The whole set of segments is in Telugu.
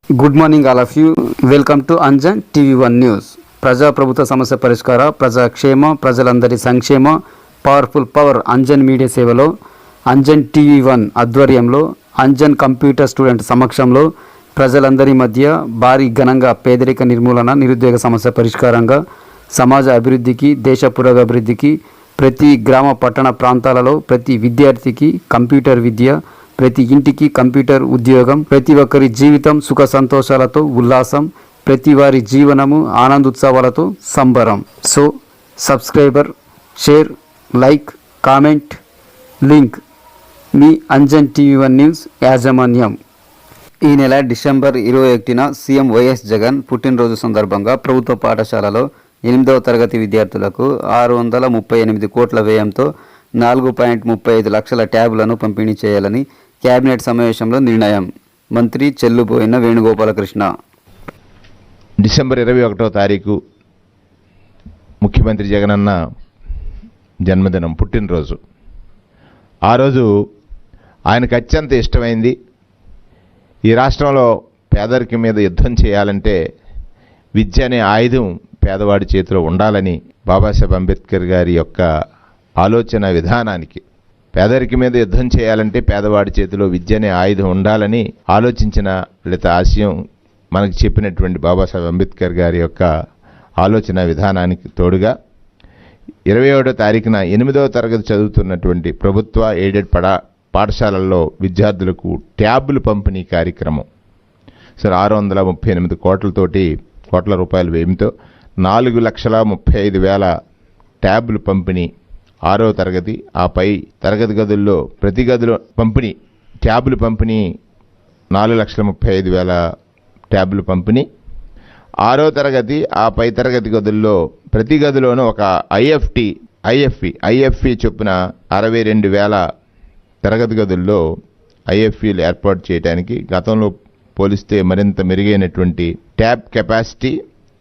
Good morning all of you. Welcome to Anjan TV one news. ప్రజాప్రభుత్వ సమస్య పరిష్కార, ప్రజాక్షేమ, ప్రజలందరి సంక్షేమ, పవర్ఫుల్ పవర్ అంజన్ మీడియా సేవలో అంజన్ టీవీ1 ఆధ్వర్యంలో అంజన్ కంప్యూటర్ స్టూడెంట్ సమక్షంలో ప్రజలందరి మధ్య భారీ ఘనంగా పేదరిక నిర్మూలన, నిరుద్యోగ సమస్య పరిష్కారంగా సమాజ అభివృద్ధికి, దేశ పురోగభివృద్ధికి ప్రతి గ్రామ పట్టణ ప్రాంతాలలో ప్రతి విద్యార్థికి కంప్యూటర్ విద్య, ప్రతి ఇంటికి కంప్యూటర్ ఉద్యోగం, ప్రతి ఒక్కరి జీవితం సుఖ సంతోషాలతో ఉల్లాసం, ప్రతి వారి జీవనము ఆనందోత్సవాలతో సంబరం. So subscriber, share, like, comment, link మీ అంజన్ టీవీ1 న్యూస్ యాజమాన్యం. ఈ నెల డిసెంబర్ 21న సీఎం వైఎస్ జగన్ పుట్టినరోజు సందర్భంగా ప్రభుత్వ పాఠశాలలో 8వ తరగతి విద్యార్థులకు 638 కోట్ల వ్యయంతో 4.35 లక్షల ట్యాబ్లను పంపిణీ చేయాలని కేబినెట్ సమావేశంలో నిర్ణయం. మంత్రి చెల్లుబోయిన వేణుగోపాలకృష్ణ. డిసెంబర్ 21వ తారీఖు ముఖ్యమంత్రి జగనన్న జన్మదినం, పుట్టినరోజు. ఆ రోజు ఆయనకు అత్యంత ఇష్టమైంది ఈ రాష్ట్రంలో పేదరికం మీద యుద్ధం చేయాలంటే విద్య అనే ఆయుధం పేదవాడి చేతిలో ఉండాలని బాబాసాహెబ్ అంబేద్కర్ గారి యొక్క ఆలోచన విధానానికి, పేదరికం మీద యుద్ధం చేయాలంటే పేదవాడి చేతిలో విద్య అనే ఆయుధం ఉండాలని ఆలోచించిన లేదా ఆశయం మనకు చెప్పినటువంటి బాబాసాహెబ్ అంబేద్కర్ గారి యొక్క ఆలోచన విధానానికి తోడుగా 27వ తారీఖున 8వ తరగతి చదువుతున్నటువంటి ప్రభుత్వ ఎయిడెడ్ పాఠశాలల్లో విద్యార్థులకు ట్యాబులు పంపిణీ కార్యక్రమం 638 కోట్ల రూపాయల వ్యయంతో 4,35,000 ట్యాబులు పంపిణీ 6వ తరగతి, ఆపై తరగతి గదుల్లో ప్రతి గదిలో పంపిణీ ట్యాబులు పంపిణీ 4,35,000 ట్యాబులు పంపిణీ 6వ తరగతి, ఆపై తరగతి గదుల్లో ప్రతి గదిలోనూ ఒక ఐఎఫ్ఈ చొప్పున 62,000 తరగతి గదుల్లో ఐఎఫ్ఈలు ఏర్పాటు చేయడానికి గతంలో పోలిస్తే మరింత మెరుగైనటువంటి ట్యాబ్ కెపాసిటీ,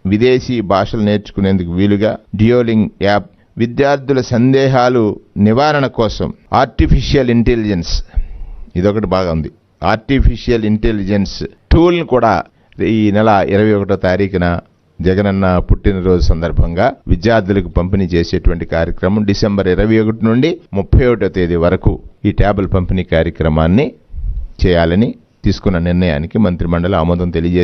విదేశీ భాషలు నేర్చుకునేందుకు వీలుగా డియోలింగ్ యాప్, విద్యార్థుల సందేహాలు నివారణ కోసం ఆర్టిఫిషియల్ ఇంటెలిజెన్స్, ఇదొకటి బాగా ఉంది, ఆర్టిఫిషియల్ ఇంటెలిజెన్స్ టూల్ని కూడా ఈ నెల 21వ తారీఖున జగనన్న పుట్టినరోజు సందర్భంగా విద్యార్థులకు పంపిణీ చేసేటువంటి కార్యక్రమం డిసెంబర్ 21 నుండి 31వ తేదీ వరకు ఈ ట్యాబుల పంపిణీ కార్యక్రమాన్ని చేయాలని తీసుకున్న నిర్ణయానికి మంత్రిమండలి ఆమోదం తెలియజేసింది.